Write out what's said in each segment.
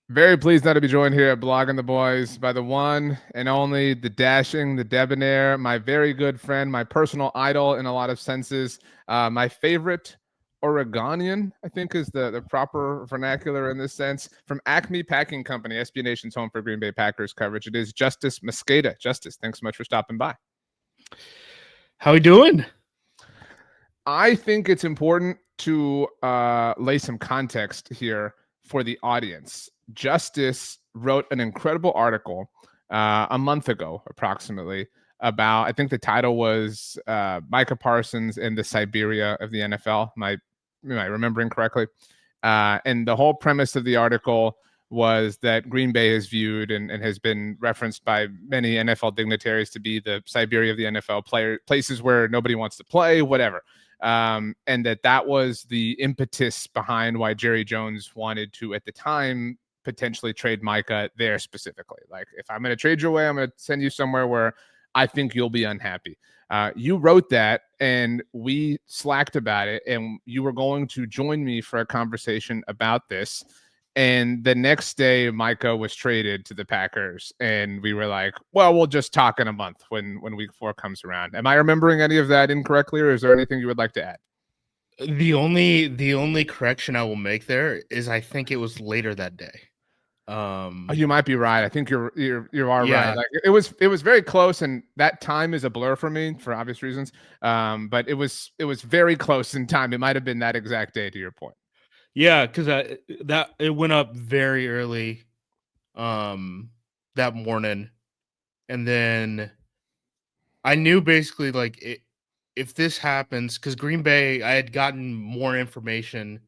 Very pleased now to be joined here at Blogging the Boys by the one and only, the dashing, the debonair, my very good friend, my personal idol in a lot of senses, my favorite Oregonian, I think is the proper vernacular in this sense, from Acme Packing Company, SB Nation's home for Green Bay Packers coverage. It is Justis Mosqueda. Justis, thanks so much for stopping by. How we doing? I think it's important to lay some context here for the audience. Justis wrote an incredible article a month ago, approximately, about, I think the title was Micah Parsons in the Siberia of the NFL. Am I remembering correctly? And the whole premise of the article was that Green Bay is viewed and has been referenced by many NFL dignitaries to be the Siberia of the NFL, places where nobody wants to play, whatever. And that was the impetus behind why Jerry Jones wanted to, at the time, potentially trade Micah there specifically. Like, if I'm going to trade you away, I'm going to send you somewhere where I think you'll be unhappy. You wrote that, and we slacked about it, and you were going to join me for a conversation about this. And the next day, Micah was traded to the Packers, and we were like, well, we'll just talk in a month when week 4 comes around. Am I remembering any of that incorrectly, or is there anything you would like to add? The only correction I will make there is I think it was later that day. You might be right. I think you are yeah. right. Like, it was very close, and that time is a blur for me for obvious reasons. But it was very close in time. It might have been that exact day, to your point. Yeah, because that it went up very early that morning. And then I knew basically like if this happens, because Green Bay, I had gotten more information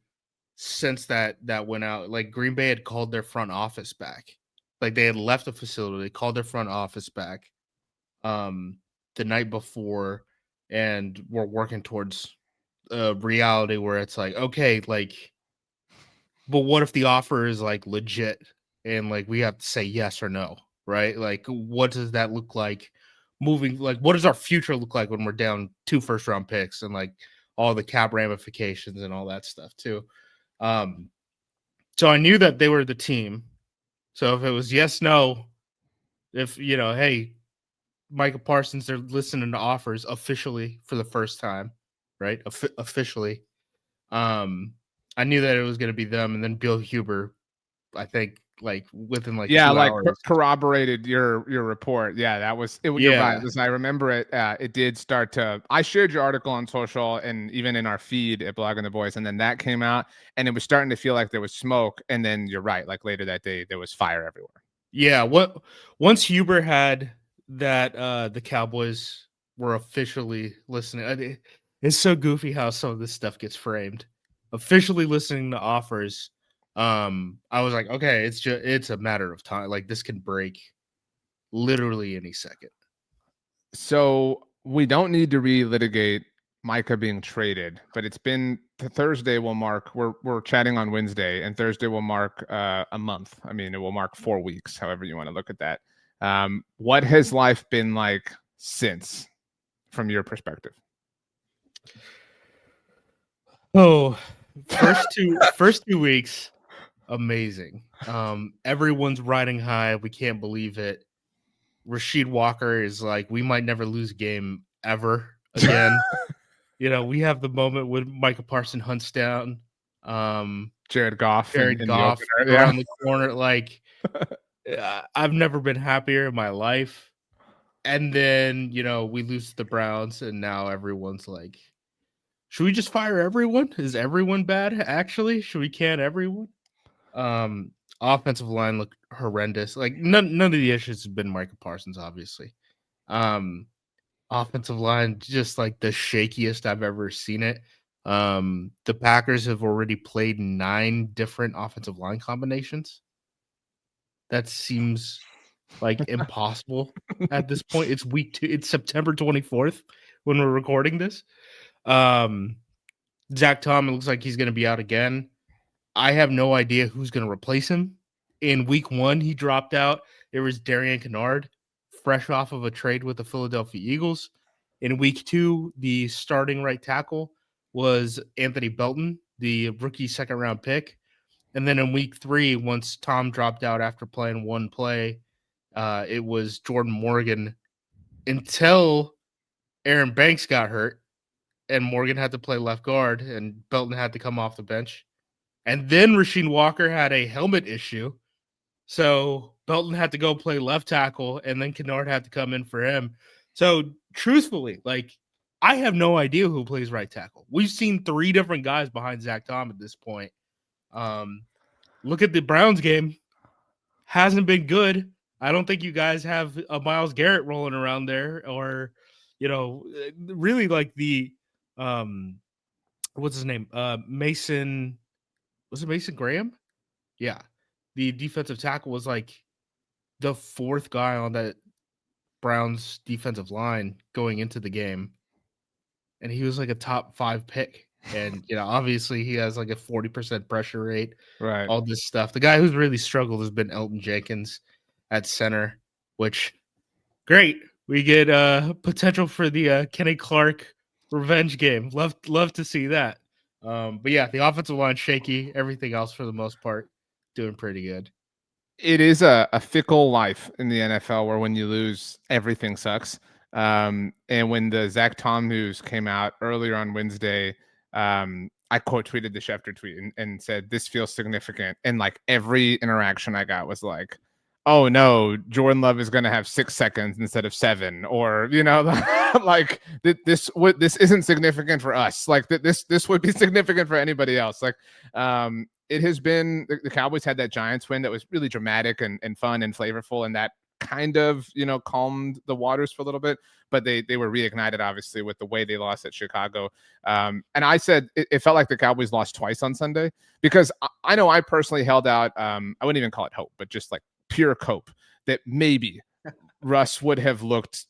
since that went out. Like Green Bay had called their front office back. Like they had left the facility, they called their front office back the night before, and we're working towards a reality where it's like, okay, like, but what if the offer is like legit and like we have to say yes or no, right? Like, what does that look like moving? Like, what does our future look like when we're down 2 first-round picks and like all the cap ramifications and all that stuff too? So I knew that they were the team. So if it was yes, no, if hey, Micah Parsons, they're listening to offers officially for the first time, right? Officially. I knew that it was going to be them, and then Bill Huber, I think, like within like 2 hours. Corroborated your report. Yeah, that was it. You're right. Yeah. Listen, I remember it. It did start to. I shared your article on social and even in our feed at Blogging the Boys, and then that came out, and it was starting to feel like there was smoke. And then you're right. Like later that day, there was fire everywhere. Yeah. Once Huber had that, the Cowboys were officially listening. It's so goofy how some of this stuff gets framed. Officially listening to offers. I was like, okay, it's a matter of time. Like this can break literally any second. So we don't need to relitigate Micah being traded, but it's been Thursday will mark. We're chatting on Wednesday, and Thursday will mark a month. I mean, it will mark 4 weeks, however you want to look at that. What has life been like since, from your perspective? Oh, first 2 weeks, amazing. Everyone's riding high. We can't believe it. Rasheed Walker is like, we might never lose a game ever again. We have the moment when Micah Parsons hunts down Jared Goff Jared in the Goff opener. Yeah. around the corner. Like, I've never been happier in my life. And then, we lose to the Browns, and now everyone's like, should we just fire everyone? Is everyone bad? Actually, should we can everyone? Offensive line looked horrendous. Like none of the issues have been Micah Parsons, obviously. Offensive line just like the shakiest I've ever seen it. The Packers have already played 9 different offensive line combinations. That seems like impossible at this point. It's week 2. It's September 24th when we're recording this. Zach Tom, it looks like he's going to be out again. I have no idea who's going to replace him. In week 1, he dropped out. There was Darian Kennard, fresh off of a trade with the Philadelphia Eagles. In week 2, the starting right tackle was Anthony Belton, the rookie second-round pick. And then in week 3, once Tom dropped out after playing one play, it was Jordan Morgan until Aaron Banks got hurt and Morgan had to play left guard and Belton had to come off the bench. And then Rasheed Walker had a helmet issue. So Belton had to go play left tackle and then Kennard had to come in for him. So truthfully, like, I have no idea who plays right tackle. We've seen 3 different guys behind Zach Tom at this point. Look at the Browns game. Hasn't been good. I don't think you guys have a Myles Garrett rolling around there or, really like the what's his name? Mason. Was it Mason Graham? Yeah. The defensive tackle was like the 4th guy on that Browns defensive line going into the game. And he was like a top 5 pick. And, obviously he has like a 40% pressure rate, Right. all this stuff. The guy who's really struggled has been Elton Jenkins at center, which great. We get potential for the Kenny Clark revenge game. Love to see that. But yeah, the offensive line shaky. Everything else for the most part doing pretty good. It is a fickle life in the NFL where when you lose, everything sucks. And when the Zach Tom news came out earlier on Wednesday, I quote tweeted the Schefter tweet and said, "This feels significant." And like every interaction I got was like, "Oh no, Jordan Love is going to have 6 seconds instead of 7," or like this isn't significant for us. Like this would be significant for anybody else. Like, it has been the Cowboys had that Giants win that was really dramatic and fun and flavorful, and that kind of calmed the waters for a little bit, but they were reignited obviously with the way they lost at Chicago. And I said it felt like the Cowboys lost twice on Sunday, because I know I personally held out, I wouldn't even call it hope, but just like pure cope that maybe Russ would have looked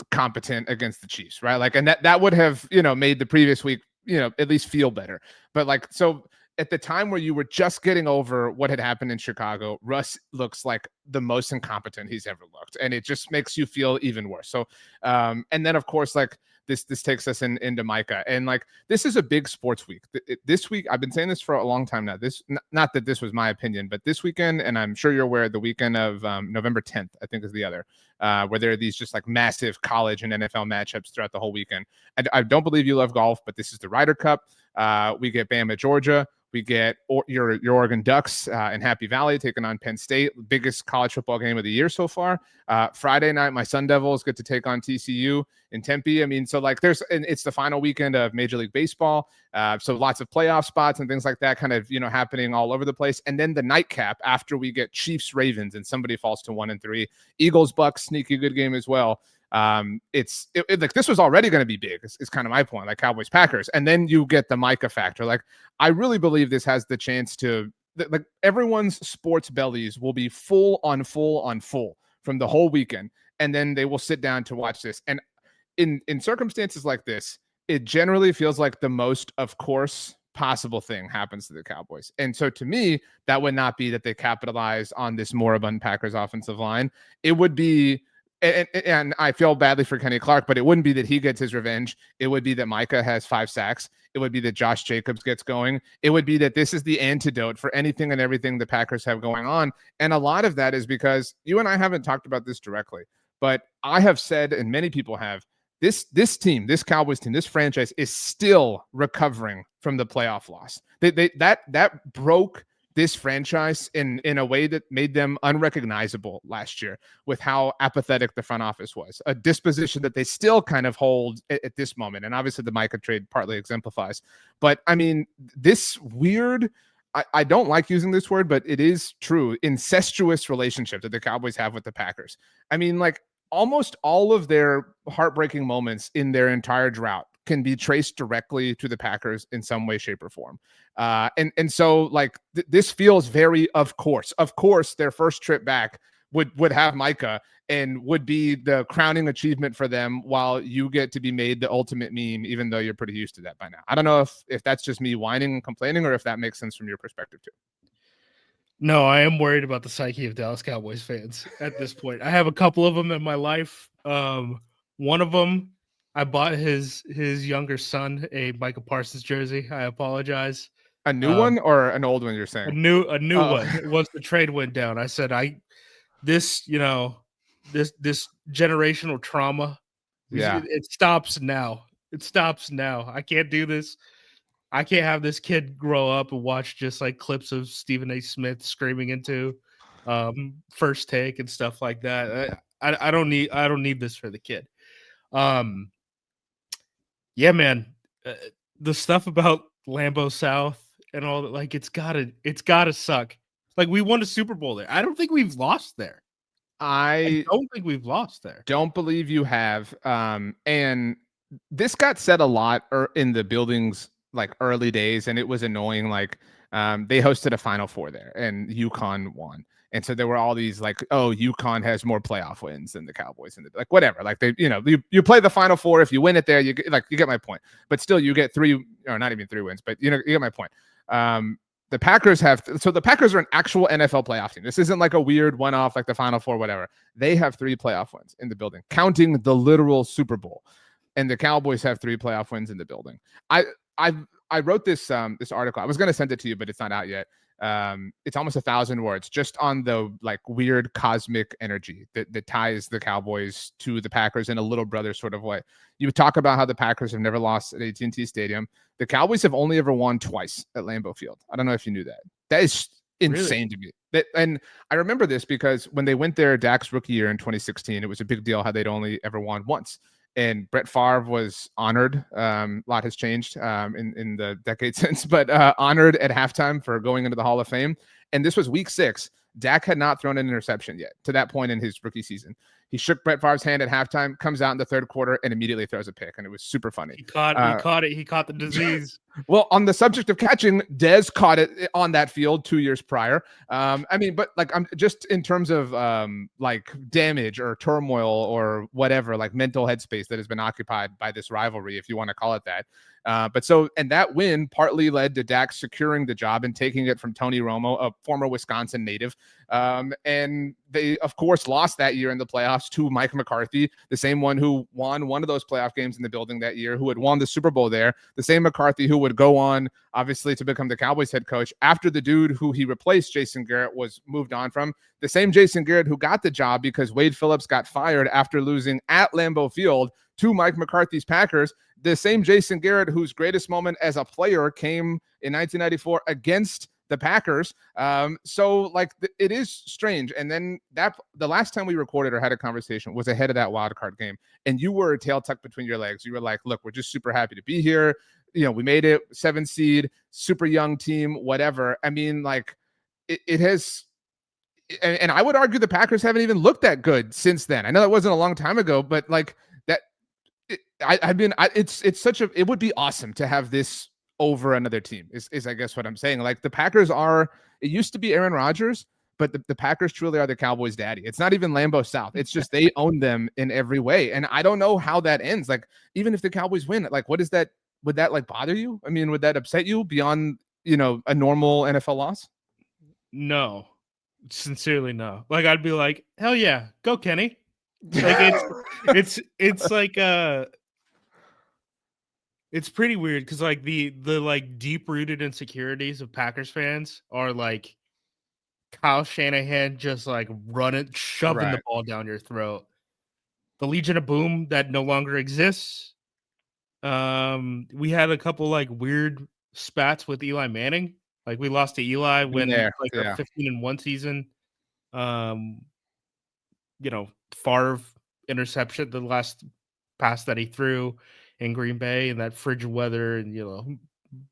competent against the Chiefs, right? Like, and that would have made the previous week at least feel better. But like, so at the time where you were just getting over what had happened in Chicago, Russ looks like the most incompetent he's ever looked. And it just makes you feel even worse. So, and then of course, like this takes us into Micah. And like, this is a big sports week. This week, I've been saying this for a long time now. This, not that this was my opinion, but this weekend, and I'm sure you're aware, the weekend of November 10th, I think is the other, where there are these just like massive college and NFL matchups throughout the whole weekend. I don't believe you love golf, but this is the Ryder Cup. We get Bama, Georgia. We get your Oregon Ducks in Happy Valley taking on Penn State, biggest college football game of the year so far. Friday night, my Sun Devils get to take on TCU in Tempe. I mean, so like it's the final weekend of Major League Baseball. So lots of playoff spots and things like that kind of, happening all over the place. And then the nightcap after we get Chiefs, Ravens, and somebody falls to 1-3. Eagles, Bucks, sneaky good game as well. Like this was already going to be big. Is kind of my point, like Cowboys Packers, and then you get the Micah factor. Like, I really believe this has the chance to, like, everyone's sports bellies will be full on from the whole weekend, and then they will sit down to watch this. And in circumstances like this, it generally feels like the most of course possible thing happens to the Cowboys. And so to me, that would not be that they capitalize on this moribund Packers offensive line. It would be, and I feel badly for Kenny Clark, but it wouldn't be that he gets his revenge. It would be that Micah has 5 sacks. It would be that Josh Jacobs gets going. It would be that this is the antidote for anything and everything the Packers have going on. And a lot of that is because you and I haven't talked about this directly, but I have said, and many people have, this team, this Cowboys team, this franchise is still recovering from the playoff loss. That broke this franchise in a way that made them unrecognizable last year with how apathetic the front office was, a disposition that they still kind of hold at this moment. And obviously the Micah trade partly exemplifies. But I mean, this weird, I don't like using this word, but it is true, incestuous relationship that the Cowboys have with the Packers. I mean, like, almost all of their heartbreaking moments in their entire drought can be traced directly to the Packers in some way, shape, or form. And so like this feels very, of course, their first trip back would have Micah and would be the crowning achievement for them, while you get to be made the ultimate meme, even though you're pretty used to that by now. I don't know if that's just me whining and complaining, or if that makes sense from your perspective too. No, I am worried about the psyche of Dallas Cowboys fans at this point. I have a couple of them in my life. One of them, I bought his younger son a Micah Parsons jersey. I apologize. A new one or an old one? You're A saying new Oh. one. Once the trade went down, I said, this generational trauma, Yeah. it stops now. It stops now. I can't do this. I can't have this kid grow up and watch just like clips of Stephen A. Smith screaming into First Take and stuff like that. I don't need this for the kid. Yeah, man. The stuff about Lambeau South and all that, like it's gotta suck. Like we won a Super Bowl there. I don't think we've lost there. I I don't think we've lost there. don't believe you have. And this got said a lot in the building's like early days, and it was annoying. Like, they hosted a Final Four there, and UConn won. And so there were all these like, oh, UConn has more playoff wins than the Cowboys, and like whatever. Like they, you play the Final Four. If you win it there, you get my point. But still, you get three, or not even three wins, but you get my point. The Packers the Packers are an actual NFL playoff team. This isn't like a weird one-off like the Final Four, whatever. They have 3 playoff wins in the building, counting the literal Super Bowl. And the Cowboys have 3 playoff wins in the building. I wrote this article. I was going to send it to you, but it's not out yet. It's almost 1,000 words just on the like weird cosmic energy that ties the Cowboys to the Packers in a little brother sort of way. You talk about how the Packers have never lost at AT&T Stadium. The Cowboys have only ever won twice at Lambeau Field. I don't know if you knew that. That is insane to me. And I remember this because when they went there, Dak's rookie year in 2016, it was a big deal how they'd only ever won once. And Brett Favre was honored. A lot has changed in the decade since, but honored at halftime for going into the Hall of Fame. And this was week 6. Dak had not thrown an interception yet to that point in his rookie season. He shook Brett Favre's hand at halftime, comes out in the third quarter, and immediately throws a pick. And it was super funny. He caught it. He caught the disease. Well, on the subject of catching, Dez caught it on that field 2 years prior. But like I'm just in terms of like damage or turmoil or whatever, like mental headspace that has been occupied by this rivalry, if you want to call it that. And that win partly led to Dak securing the job and taking it from Tony Romo, a former Wisconsin native. And they, of course, lost that year in the playoffs to Mike McCarthy, the same one who won one of those playoff games in the building that year, who had won the Super Bowl there, the same McCarthy who would go on, obviously, to become the Cowboys head coach after the dude who he replaced, Jason Garrett, was moved on from. The same Jason Garrett who got the job because Wade Phillips got fired after losing at Lambeau Field to Mike McCarthy's Packers. The same Jason Garrett whose greatest moment as a player came in 1994 against the Packers. It is strange. And then the last time we recorded or had a conversation was ahead of that wild card game. And you were a tail tucked between your legs. You were like, look, we're just super happy to be here. We made it 7 seed, super young team, whatever. I mean, like it has, and I would argue the Packers haven't even looked that good since then. I know that wasn't a long time ago, but like that, it would be awesome to have this over another team is I guess what I'm saying. Like the Packers it used to be Aaron Rodgers, but the Packers truly are the Cowboys' daddy. It's not even Lambeau South. It's just they own them in every way. And I don't know how that ends. Like, even if the Cowboys win, like, what is that? Would that like bother you? I mean, would that upset you beyond, a normal NFL loss? No, sincerely, no. Like, I'd be like, hell yeah, go Kenny. Like it's like it's pretty weird because like the like deep rooted insecurities of Packers fans are like Kyle Shanahan just like shoving the ball down your throat. The Legion of Boom that no longer exists. We had a couple like weird spats with Eli Manning. Like we lost to Eli when our 15-1 season. Favre interception, the last pass that he threw in Green Bay, and that frigid weather, and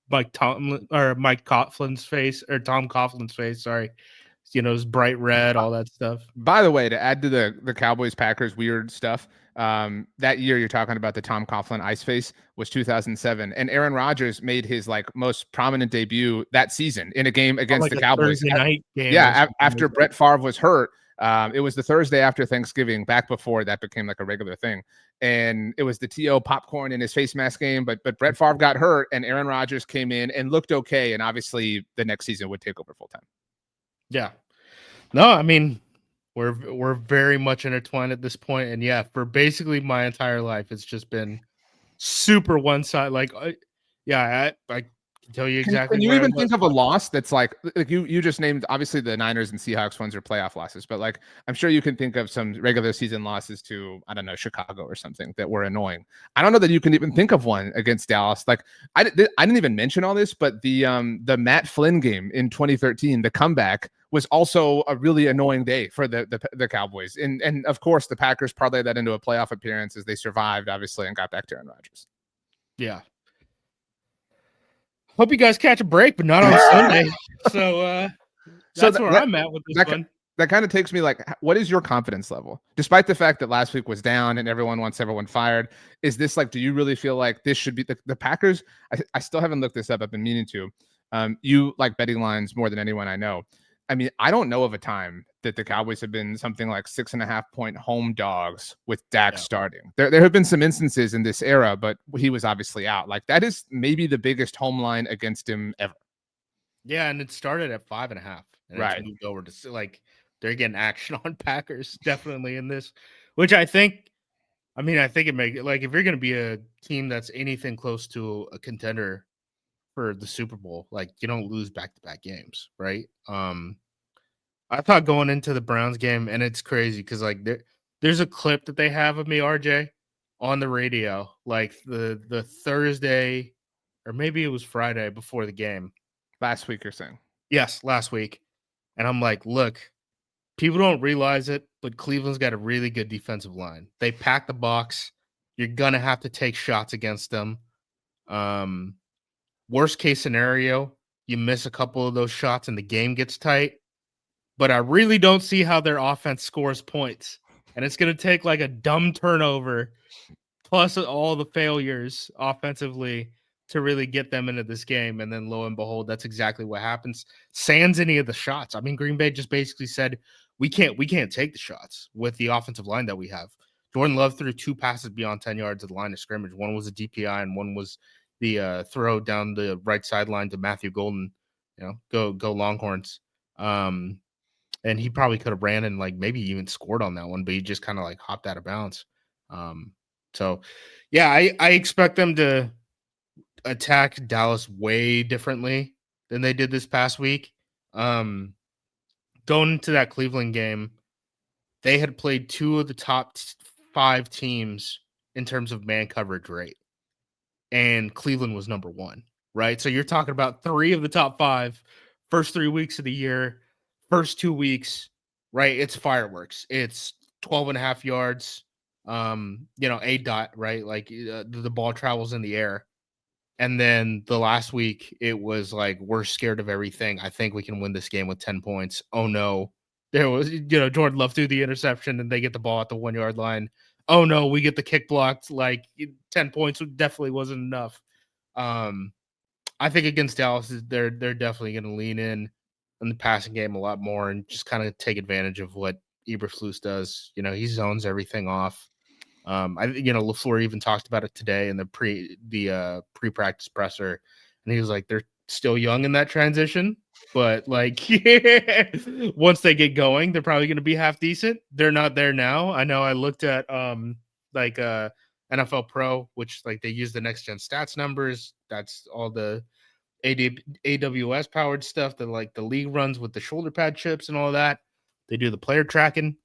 Mike Coughlin's face, or Tom Coughlin's face, sorry. It's bright red, all that stuff. By the way, to add to the Cowboys Packers weird stuff, that year you're talking about, the Tom Coughlin ice face, was 2007, and Aaron Rodgers made his like most prominent debut that season in a game against the Cowboys. Thursday night game. Yeah, after Brett Favre was hurt. It was the Thursday after Thanksgiving, back before that became like a regular thing. And it was the T.O. popcorn in his face mask game, but Brett Favre got hurt and Aaron Rodgers came in and looked okay. And obviously the next season would take over full time. Yeah. No, I mean, we're very much intertwined at this point. And yeah, for basically my entire life, it's just been super one side. Like, I tell you exactly Can you where I even was. think of a loss that's like you just named obviously the Niners and Seahawks ones are playoff losses, but like I'm sure you can think of some regular season losses to I don't know Chicago or something that were annoying. I don't know that you can even think of one against Dallas. Like I didn't even mention all this, but the Matt Flynn game in 2013, the comeback was also a really annoying day for the Cowboys, and of course the Packers parlayed that into a playoff appearance as they survived obviously and got back to Aaron Rodgers. Yeah. Hope you guys catch a break, but not on Sunday. So that's where I'm at with this one. That kind of takes me like, what is your confidence level? Despite the fact that last week was down and everyone wants everyone fired, is this like, do you really feel like this should be the Packers? I still haven't looked this up. I've been meaning to. You like betting lines more than anyone I know. I mean, I don't know of a time that the Cowboys have been something like 6.5-point home dogs with Dak starting. There have been some instances in this era, but he was obviously out. Like that is maybe the biggest home line against him ever. Yeah, and it started at 5.5, and Right. it's moved over to like they're getting action on Packers definitely in this, which I think. I mean, I think it makes like if you're going to be a team that's anything close to a contender for the Super Bowl, like you don't lose back-to-back games, right? I thought going into the Browns game, and it's crazy because like there's a clip that they have of me, RJ, on the radio, like the Thursday or maybe it was Friday before the game. Last week, you're saying? Yes, last week. And I'm like, look, people don't realize it, but Cleveland's got a really good defensive line. They pack the box. You're gonna have to take shots against them. Worst case scenario, you miss a couple of those shots and the game gets tight. But I really don't see how their offense scores points. And it's going to take like a dumb turnover plus all the failures offensively to really get them into this game. And then lo and behold, that's exactly what happens. Sans any of the shots. I mean, Green Bay just basically said, we can't take the shots with the offensive line that we have. Jordan Love threw 2 passes beyond 10 yards of the line of scrimmage. One was a DPI and one was the throw down the right sideline to Matthew Golden. You know, go Longhorns. And he probably could have ran and like maybe even scored on that one, but he just kind of like hopped out of bounds. So yeah, I expect them to attack Dallas way differently than they did this past week. Going into that Cleveland game, they had played 2 of the top 5 teams in terms of man coverage rate, and Cleveland was number 1, right? So you're talking about 3 of the top 5 first 3 weeks of the year, first 2 weeks, right? It's fireworks. It's 12.5 yards, a dot, right? Like the ball travels in the air. And then the last week, it was like, we're scared of everything. I think we can win this game with 10 points. Oh, no. There was, Jordan Love threw the interception and they get the ball at the 1-yard line. Oh, no, we get the kick blocked. Like 10 points definitely wasn't enough. I think against Dallas, they're definitely going to lean in the passing game a lot more and just kind of take advantage of what Eberflus does. He zones everything off. LaFleur even talked about it today in the pre-practice presser, and he was like, they're still young in that transition, but like once they get going, they're probably going to be half decent. They're not there now. I know I looked at NFL Pro, which like they use the next gen stats numbers. That's all the AWS powered stuff that like the league runs with the shoulder pad chips and all that. They do the player tracking.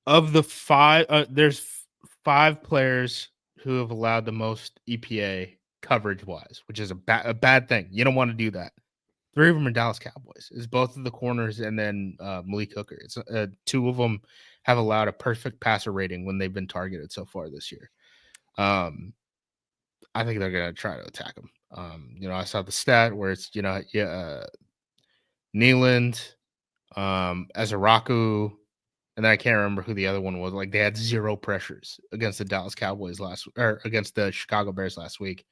Of the 5, there's 5 players who have allowed the most EPA coverage wise, which is a bad thing. You don't want to do that. 3 of them are Dallas Cowboys. It's both of the corners and then Malik Hooker. It's 2 of them have allowed a perfect passer rating when they've been targeted so far this year. I think they're going to try to attack him. I saw the stat where it's, Nealand, Azaraku, and then I can't remember who the other one was. Like they had 0 pressures against the Dallas Cowboys against the Chicago Bears last week.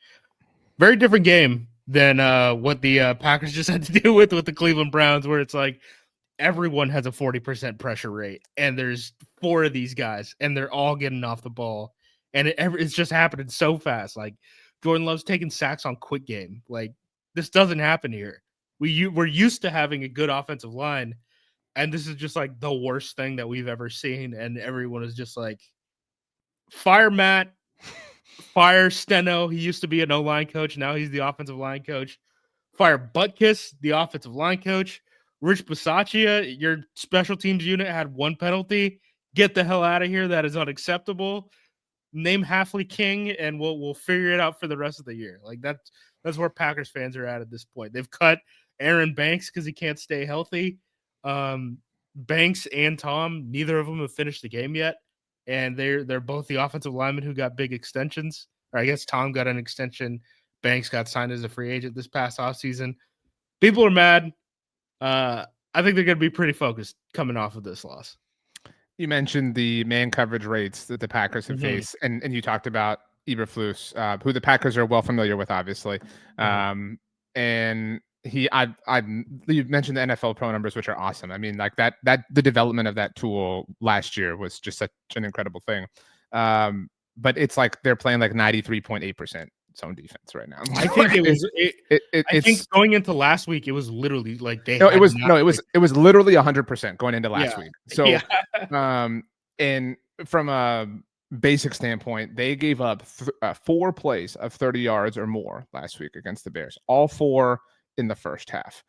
Very different game than what the Packers just had to deal with the Cleveland Browns, where it's like everyone has a 40% pressure rate, and there's 4 of these guys, and they're all getting off the ball, and it's just happening so fast. Like Jordan Love's taking sacks on quick game. Like this doesn't happen here. We're used to having a good offensive line. And this is just like the worst thing that we've ever seen. And everyone is just like, fire Matt, Fire Steno. He used to be an O-line coach. Now he's the offensive line coach. Fire Butkus, the offensive line coach. Rich Bisaccia, your special teams unit had 1 penalty. Get the hell out of here. That is unacceptable. Name Halfley King, and we'll figure it out for the rest of the year. Like that's where Packers fans are at this point. They've cut Aaron Banks because he can't stay healthy. Banks and Tom, neither of them have finished the game yet, and they're both the offensive linemen who got big extensions. Or I guess Tom got an extension. Banks got signed as a free agent this past offseason. People are mad. I think they're going to be pretty focused coming off of this loss. You mentioned the man coverage rates that the Packers have faced, and you talked about Eberflus, who the Packers are well familiar with, obviously. And you mentioned the NFL Pro numbers, which are awesome. I mean, like that the development of that tool last year was just such an incredible thing. But it's like they're playing like 93.8% zone defense right now. I think I think going into last week, it was literally like it was literally 100% going into last week. So, and from a basic standpoint, they gave up 4 plays of 30 yards or more last week against the Bears. All 4 in the first half,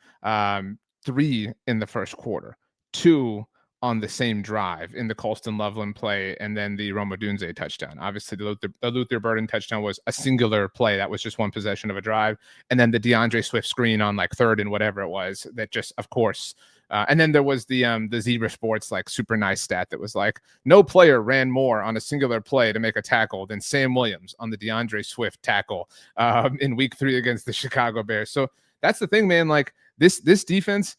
3 in the first quarter, 2 on the same drive in the Colston Loveland play, and then the Roma Dunze touchdown. Obviously, the Luther Burden touchdown was a singular play. That was just one possession of a drive. And then the DeAndre Swift screen on like 3rd and whatever it was that just, of course. And then there was the Zebra Sports like super nice stat that was like, no player ran more on a singular play to make a tackle than Sam Williams on the DeAndre Swift tackle in week 3 against the Chicago Bears. So that's the thing, man. Like this defense,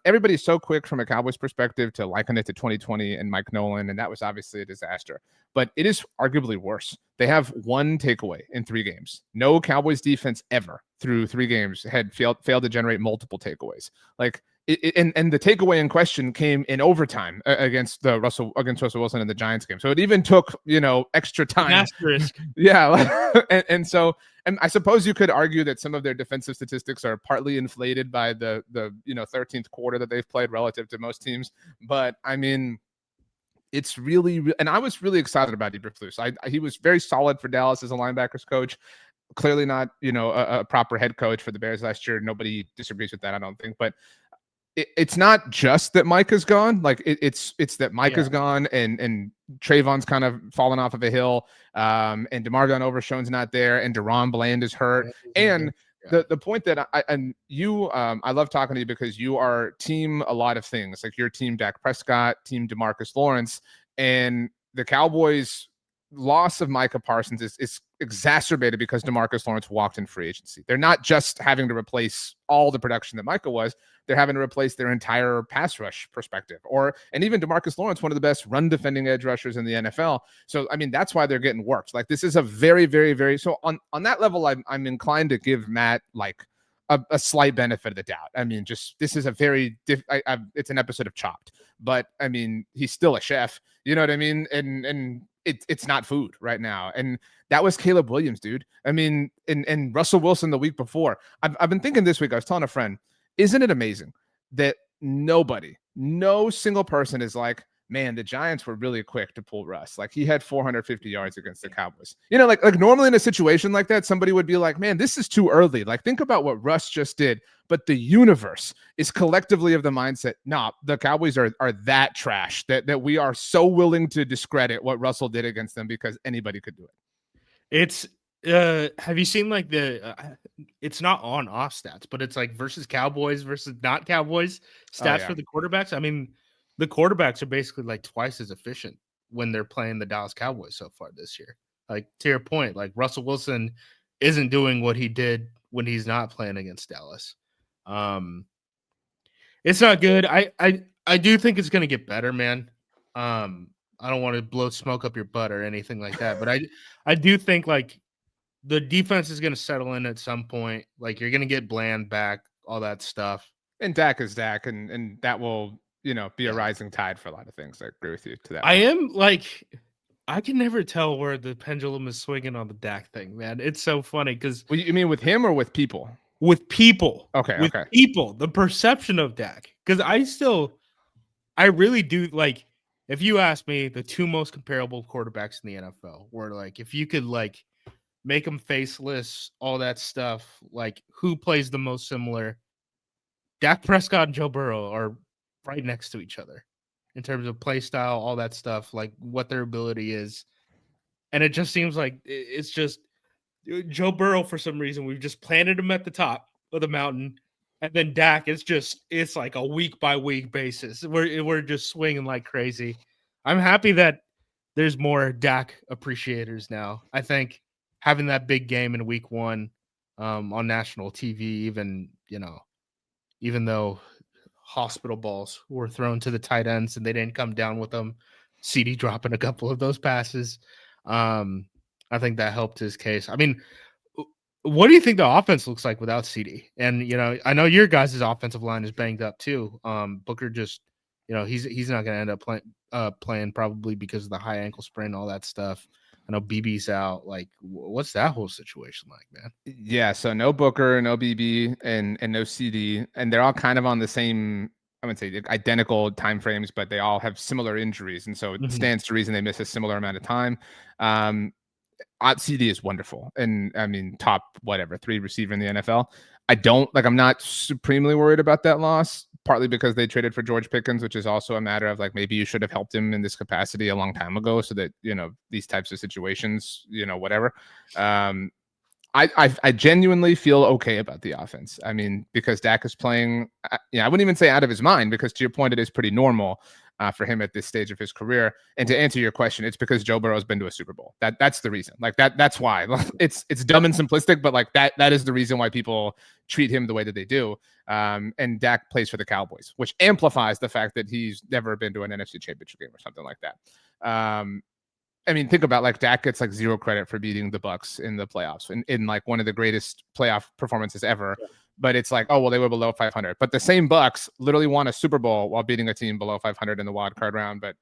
everybody's so quick from a Cowboys perspective to liken it to 2020 and Mike Nolan, and that was obviously a disaster. But it is arguably worse. They have 1 takeaway in 3 games. No Cowboys defense ever through 3 games had failed to generate multiple takeaways. Like, and the takeaway in question came in overtime against Russell Wilson in the Giants game. So it even took extra time. Asterisk. Yeah, and I suppose you could argue that some of their defensive statistics are partly inflated by the 13th quarter that they've played relative to most teams. But I mean, it's really, and I was really excited about Eberflus. He was very solid for Dallas as a linebackers coach. Clearly not a proper head coach for the Bears last year. Nobody disagrees with that, I don't think. But it's not just that Micah's gone. Like it's that Micah's gone and Trayvon's kind of fallen off of a hill. And DeMarvion Overshone's not there, and Deron Bland is hurt. And the point that I love talking to you because you are team a lot of things. Like your team Dak Prescott, team DeMarcus Lawrence, and the Cowboys' loss of Micah Parsons is exacerbated because DeMarcus Lawrence walked in free agency. They're not just having to replace all the production that Micah was. They're having to replace their entire pass rush perspective, and even DeMarcus Lawrence, one of the best run defending edge rushers in the NFL. So, I mean, that's why they're getting worked. Like this is a very, very, very, so on that level, I'm inclined to give Matt like a slight benefit of the doubt. I mean, this is a very, it's an episode of Chopped, but I mean, he's still a chef, you know what I mean? And it's not food right now. And that was Caleb Williams, dude. I mean, and Russell Wilson the week before. I've been thinking this week, I was telling a friend, isn't it amazing that no single person is like, man, the Giants were really quick to pull Russ. Like he had 450 yards against the Cowboys. Like normally in a situation like that, somebody would be like, man, this is too early. Like think about what Russ just did. But the universe is collectively of the mindset, nah, the Cowboys are that trash that we are so willing to discredit what Russell did against them because anybody could do it. It's have you seen like it's not on off stats, but it's like versus Cowboys versus not Cowboys stats for the quarterbacks. I mean, the quarterbacks are basically like twice as efficient when they're playing the Dallas Cowboys so far this year. Like to your point, like Russell Wilson isn't doing what he did when he's not playing against Dallas. It's not good. I do think it's going to get better, man. I don't want to blow smoke up your butt or anything like that, but I do think like the defense is going to settle in at some point. Like you're going to get Bland back, all that stuff. And Dak is Dak, and that will, be a rising tide for a lot of things. I agree with you to that. I am like, I can never tell where the pendulum is swinging on the Dak thing, man. It's so funny because. Well, you mean with him or with people? With people. Okay. With people, the perception of Dak. Because I really do like, if you ask me, the 2 most comparable quarterbacks in the NFL were like, if you could like make them faceless, all that stuff. Like, who plays the most similar? Dak Prescott and Joe Burrow are right next to each other in terms of play style, all that stuff, like what their ability is. And it just seems like it's just Joe Burrow, for some reason, we've just planted him at the top of the mountain. And then Dak, it's like a week by week basis. We're just swinging like crazy. I'm happy that there's more Dak appreciators now. I think having that big game in week one on national TV, even though hospital balls were thrown to the tight ends and they didn't come down with them, CD dropping a couple of those passes. I think that helped his case. I mean, what do you think the offense looks like without CD? And I know your guys' offensive line is banged up too. Booker just, he's not going to end up playing probably because of the high ankle sprain and all that stuff. I know BB's out. Like, what's that whole situation like, man? Yeah, so no Booker, no BB, and no CD, and they're all kind of on the same, I wouldn't say identical time frames, but they all have similar injuries, and so it stands to reason they miss a similar amount of time. CD is wonderful, and I mean top 3 receiver in the NFL. I'm not supremely worried about that loss, partly because they traded for George Pickens, which is also a matter of like maybe you should have helped him in this capacity a long time ago, so that these types of situations, whatever. I genuinely feel okay about the offense. I mean, because Dak is playing, I wouldn't even say out of his mind, because to your point, it is pretty normal for him at this stage of his career. And to answer your question, it's because Joe Burrow's been to a Super Bowl. That's the reason. Like that's why. It's dumb and simplistic, but like that is the reason why people treat him the way that they do. And Dak plays for the Cowboys, which amplifies the fact that he's never been to an NFC Championship game or something like that. I mean, think about like Dak gets like zero credit for beating the Bucs in the playoffs in like one of the greatest playoff performances ever. Yeah. But it's like, oh, well, they were below 500. But the same Bucs literally won a Super Bowl while beating a team below 500 in the wild card round. But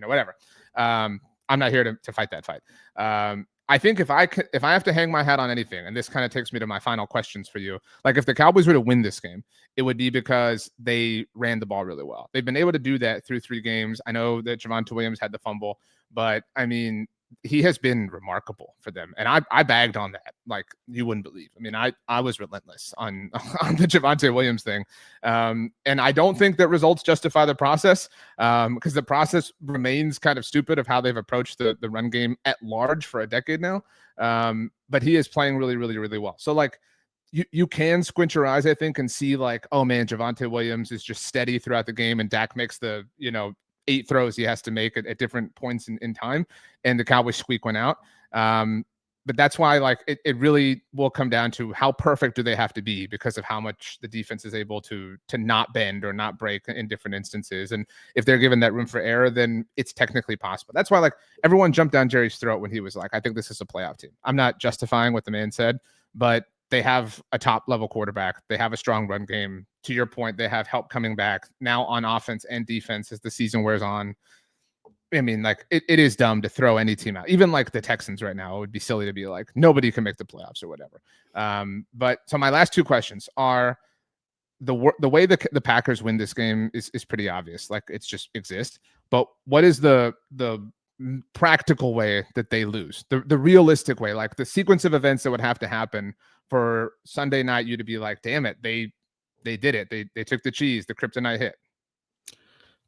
whatever. I'm not here to fight that fight. I think if I have to hang my hat on anything, and this kind of takes me to my final questions for you, like if the Cowboys were to win this game, it would be because they ran the ball really well. They've been able to do that through 3 games. I know that Javonte Williams had the fumble, but I mean, he has been remarkable for them. And I bagged on that like you wouldn't believe. I mean, I was relentless on the Javonte Williams thing. And I don't think that results justify the process, because the process remains kind of stupid of how they've approached the run game at large for a decade now. But he is playing really, really, really well. So like you can squint your eyes, I think, and see like, oh man, Javonte Williams is just steady throughout the game, and Dak makes the 8 throws he has to make at different points in time, and the Cowboys squeak one out. But that's why like it really will come down to how perfect do they have to be, because of how much the defense is able to not bend or not break in different instances. And if they're given that room for error, then it's technically possible. That's why like everyone jumped down Jerry's throat when he was like, I think this is a playoff team. I'm not justifying what the man said, but they have a top level quarterback. They have a strong run game. To your point, they have help coming back now on offense and defense as the season wears on. I mean, like it is dumb to throw any team out. Even like the Texans right now, it would be silly to be like, nobody can make the playoffs or whatever. But so my last 2 questions are the way the Packers win this game is pretty obvious. Like it's just exists. But what is the practical way that they lose? The realistic way, like the sequence of events that would have to happen for Sunday night, you to be like, damn it, they did it. They took the cheese, the kryptonite hit.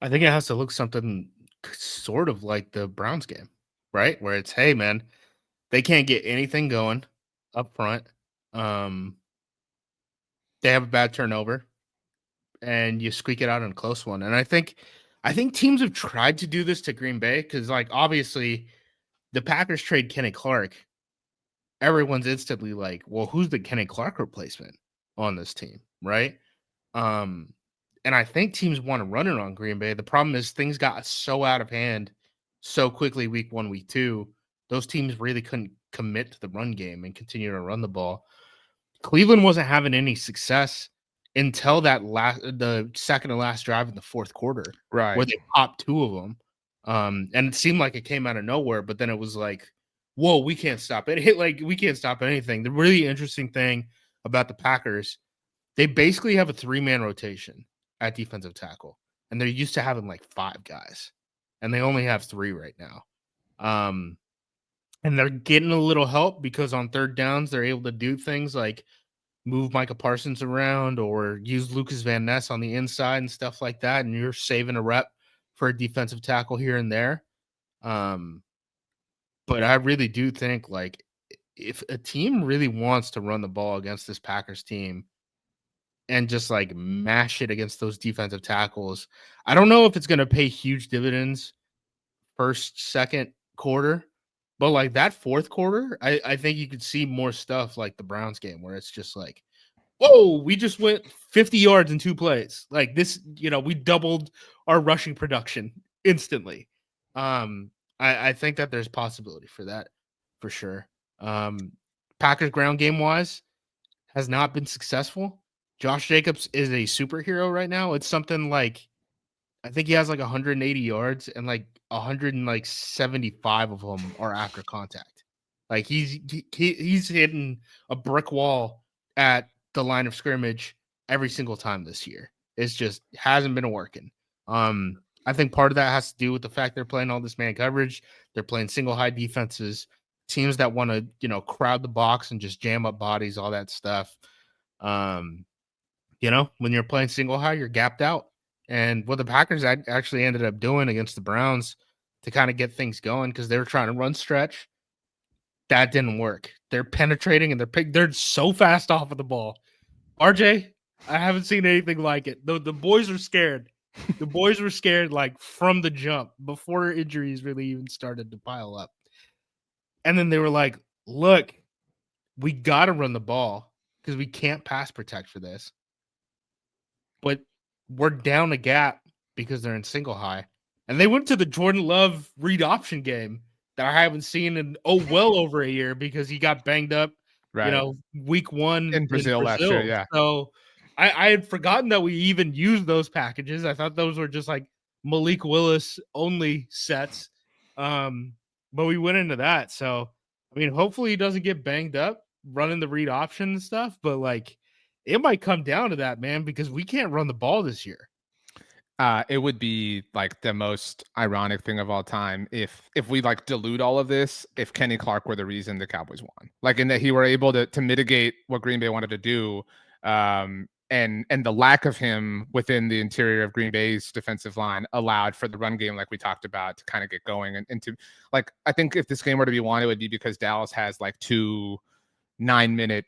I think it has to look something sort of like the Browns game, right? Where it's, hey man, they can't get anything going up front. They have a bad turnover, and you squeak it out in a close one. And I think teams have tried to do this to Green Bay, because like obviously the Packers trade Kenny Clark. Everyone's instantly like, well, who's the Kenny Clark replacement on this team, right? And I think teams want to run it on Green Bay. The problem is things got so out of hand so quickly week 1, week 2. Those teams really couldn't commit to the run game and continue to run the ball. Cleveland wasn't having any success until the second to last drive in the 4th quarter, right, where they popped 2 of them. And it seemed like it came out of nowhere, but then it was like, whoa, we can't stop it. Like, we can't stop anything. The really interesting thing about the Packers, they basically have a 3-man rotation at defensive tackle, and they're used to having like 5 guys, and they only have 3 right now. and they're getting a little help because on third downs, they're able to do things like move Micah Parsons around or use Lucas Van Ness on the inside and stuff like that. And you're saving a rep for a defensive tackle here and there. But I really do think, like, if a team really wants to run the ball against this Packers team and just like mash it against those defensive tackles, I don't know if it's going to pay huge dividends first, second quarter, but like that fourth quarter, I think you could see more stuff like the Browns game where it's just like, whoa, we just went 50 yards in 2 plays. Like this, we doubled our rushing production instantly. I think that there's possibility for that for sure. Packers ground game wise has not been successful. Josh Jacobs is a superhero right now. It's something like, I think he has like 180 yards and like 175 of them are after contact. Like he's hitting a brick wall at the line of scrimmage every single time this year. It's just hasn't been working. I think part of that has to do with the fact they're playing all this man coverage. They're playing single high defenses, teams that want to, crowd the box and just jam up bodies, all that stuff. When you're playing single high, you're gapped out. And what the Packers actually ended up doing against the Browns to kind of get things going, because they were trying to run stretch, that didn't work. They're penetrating and they're so fast off of the ball. RJ, I haven't seen anything like it. The boys are scared. The boys were scared like from the jump before injuries really even started to pile up. And then they were like, look, we got to run the ball because we can't pass protect for this. But we're down a gap because they're in single high. And they went to the Jordan Love read option game that I haven't seen in well over a year because he got banged up, week 1 in Brazil last year. Yeah. So I had forgotten that we even used those packages. I thought those were just like Malik Willis only sets. But we went into that. So, I mean, hopefully he doesn't get banged up running the read option and stuff. But like, it might come down to that, man, because we can't run the ball this year. It would be like the most ironic thing of all time if we like dilute all of this, if Kenny Clark were the reason the Cowboys won, like in that he were able to mitigate what Green Bay wanted to do, and the lack of him within the interior of Green Bay's defensive line allowed for the run game, like we talked about, to kind of get going and to, like, I think if this game were to be won, it would be because Dallas has like 2 9-minute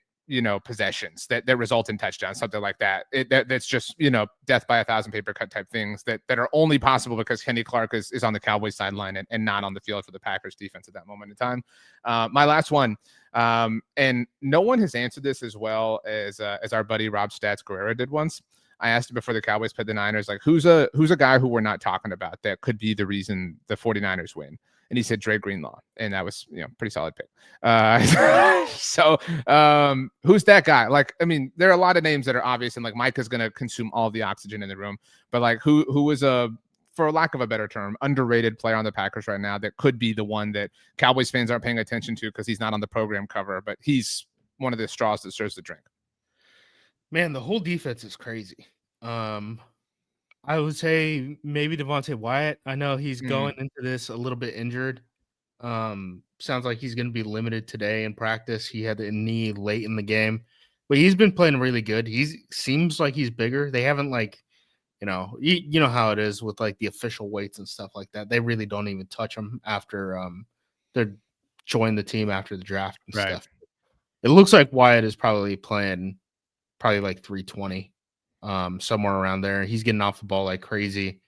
possessions that result in touchdowns, something like that. That's just, death by 1,000 paper cut type things that are only possible because Kenny Clark is on the Cowboys sideline and not on the field for the Packers defense at that moment in time. My last one, and no one has answered this as well as our buddy Rob Stats Guerrero did once. I asked him before the Cowboys played the Niners, like, who's a guy who we're not talking about that could be the reason the 49ers win? And he said Dre Greenlaw, and that was, pretty solid pick. So who's that guy? Like, I mean, there are a lot of names that are obvious, and like Micah's going to consume all the oxygen in the room. But like, who is for lack of a better term, underrated player on the Packers right now that could be the one that Cowboys fans aren't paying attention to because he's not on the program cover, but he's one of the straws that stirs the drink. Man, the whole defense is crazy. I would say maybe Devontae Wyatt. I know he's going into this a little bit injured. Sounds like he's going to be limited today in practice. He had a knee late in the game, but he's been playing really good. He seems like he's bigger. They haven't like, you know how it is with like the official weights and stuff like that. They really don't even touch him after they're join the team after the draft and stuff. It looks like Wyatt is probably playing like 320. Somewhere around there. He's getting off the ball like crazy.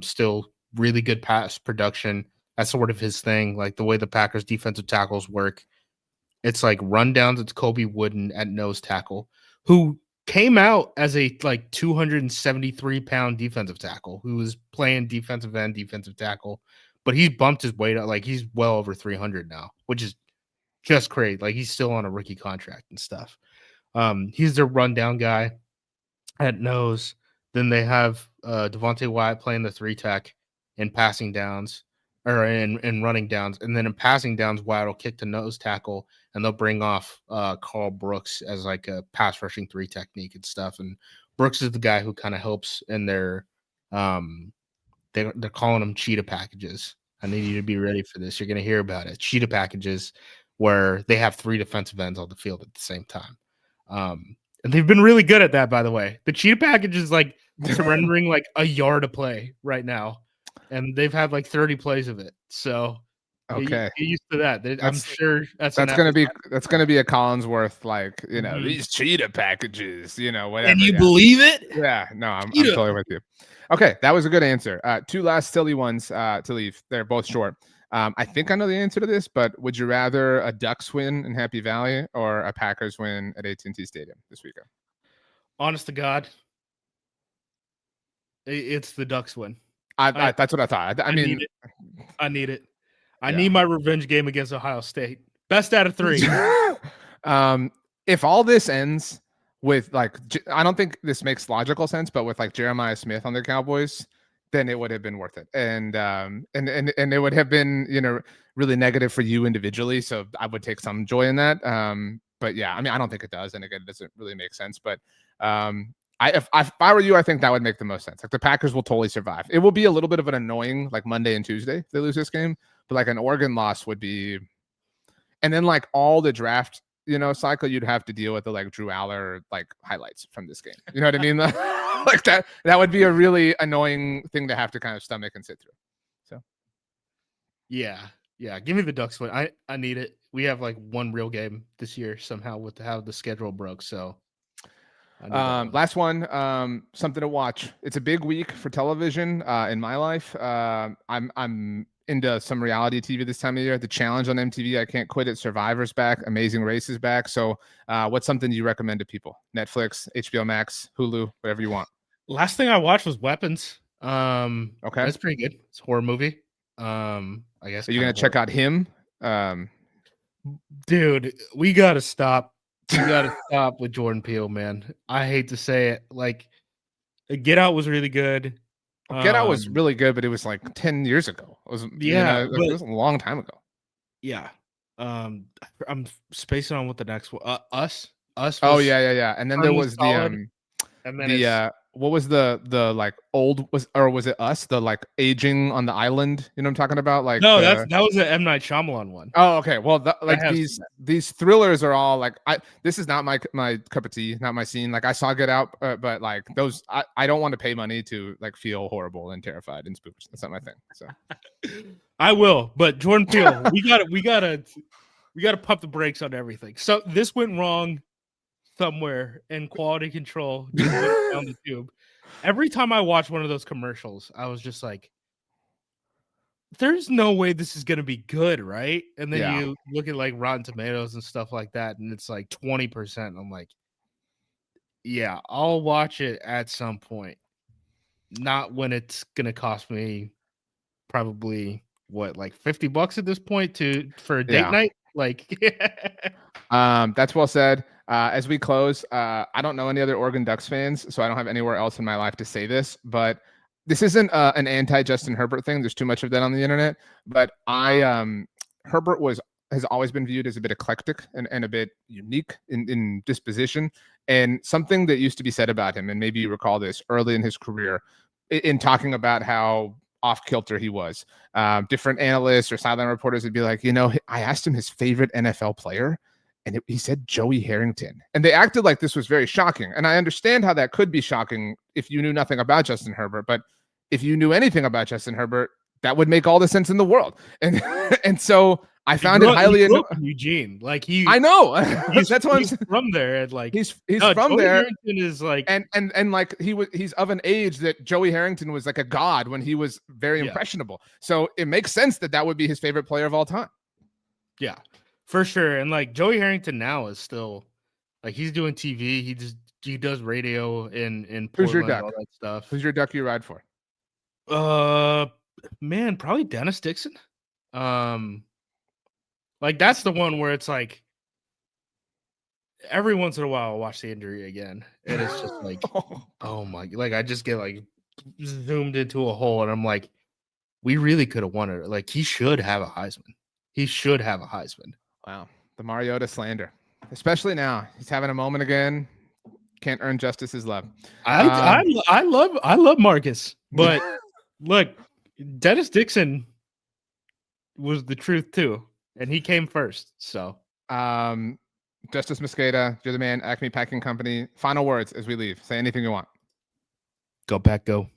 Still really good pass production. That's sort of his thing. Like the way the Packers defensive tackles work, it's like rundowns. It's Kobe Wooden at nose tackle, who came out as a like 273-pound defensive tackle who was playing defensive end, defensive tackle, but he's bumped his weight up. Like he's well over 300 now, which is just crazy. Like he's still on a rookie contract and stuff. He's their rundown guy at nose. Then they have Devontae Wyatt playing the 3-tech in passing downs or in running downs. And then in passing downs, Wyatt will kick to nose tackle and they'll bring off Carl Brooks as like a pass rushing 3 technique and stuff. And Brooks is the guy who kind of helps in their they're calling them cheetah packages. I need you to be ready for this. You're going to hear about it. Cheetah packages where they have 3 defensive ends on the field at the same time. And they've been really good at that, by the way. The cheetah package is like surrendering like a yard a play right now. And they've had like 30 plays of it. So Okay. get used to that. I'm sure that's gonna be a Collinsworth, like, these cheetah packages, whatever. Can you believe it? Yeah, no, I'm totally with you. Okay, that was a good answer. 2 last silly ones to leave. They're both short. I think I know the answer to this, but would you rather a Ducks win in Happy Valley or a Packers win at AT&T Stadium this weekend? Honest to God, it's the Ducks win. That's what I thought. I mean, I need it. I need my revenge game against Ohio State. Best out of 3. If all this ends with I don't think this makes logical sense, but with like Jeremiah Smith on the Cowboys, then it would have been worth it. And it would have been, really negative for you individually. So I would take some joy in that. But yeah, I mean, I don't think it does. And again, it doesn't really make sense. But if I were you, I think that would make the most sense. Like the Packers will totally survive. It will be a little bit of an annoying like Monday and Tuesday if they lose this game, but like an Oregon loss would be, and then like all the draft, cycle, you'd have to deal with the like Drew Aller like highlights from this game. You know what I mean? Like that would be a really annoying thing to have to kind of stomach and sit through. So yeah, give me the Ducks win. I need it. We have like one real game this year somehow with how the schedule broke. So last one, something to watch. It's a big week for television in my life. I'm into some reality TV this time of year. The Challenge on MTV, I Can't Quit It. Survivor's back. Amazing Race is back. So what's something you recommend to people? Netflix, HBO Max, Hulu, whatever you want. Last thing I watched was Weapons. Okay, that's pretty good. It's a horror movie. I guess. Are you gonna check out Him? Dude, we gotta stop. We gotta stop with Jordan Peele, man. I hate to say it. Like, Get Out was really good. Get Out was really good, but it was like 10 years ago. It was it was a long time ago. Yeah. I'm spacing on what the next one. Us. Oh yeah. And then there was solid. What was the like old was it Us, the like aging on the island? You know what I'm talking about? Like no, that was an M. Night Shyamalan one. Oh, okay. Well, these thrillers are all like this is not my cup of tea, not my scene. Like I saw Get Out, but like those I don't want to pay money to like feel horrible and terrified and spooked. That's not my thing. So I will, but Jordan Peele, we gotta pump the brakes on everything. So this went wrong somewhere, and quality control just went down the tube. Every time I watch one of those commercials, I was just like, there's no way this is going to be good, right? And then you look at like Rotten Tomatoes and stuff like that, and it's like 20%. I'm like, yeah, I'll watch it at some point. Not when it's going to cost me probably like $50 at this point for a date night. Like, that's well said. As we close, I don't know any other Oregon Ducks fans, so I don't have anywhere else in my life to say this, but this isn't an anti-Justin Herbert thing. There's too much of that on the internet, but Herbert has always been viewed as a bit eclectic and a bit unique in disposition, and something that used to be said about him, and maybe you recall this early in his career, in talking about how off kilter he was. Different analysts or sideline reporters would be like, I asked him his favorite NFL player, and he said Joey Harrington. And they acted like this was very shocking. And I understand how that could be shocking if you knew nothing about Justin Herbert. But if you knew anything about Justin Herbert, that would make all the sense in the world. And so I found it highly in Eugene. Like I know. That's why he's from there. And like he's from Joey there. Harrington is like and like he's of an age that Joey Harrington was like a god when he was very impressionable. So it makes sense that would be his favorite player of all time. Yeah. For sure. And like Joey Harrington now is still like he's doing TV. He does radio in Portland. Who's your duck? All that stuff. Who's your duck you ride for? Man, probably Dennis Dixon. Like that's the one where it's like every once in a while I'll watch the injury again. And it's just like, oh my, like I just get like zoomed into a hole and I'm like, we really could have won it. Like he should have a Heisman. Wow. The Mariota slander, especially now. He's having a moment again. Can't earn Justis's love. I love Marcus, but look, Dennis Dixon was the truth too, and he came first. So, Justis Mosqueda, you're the man. Acme Packing Company. Final words as we leave. Say anything you want. go Pack, go.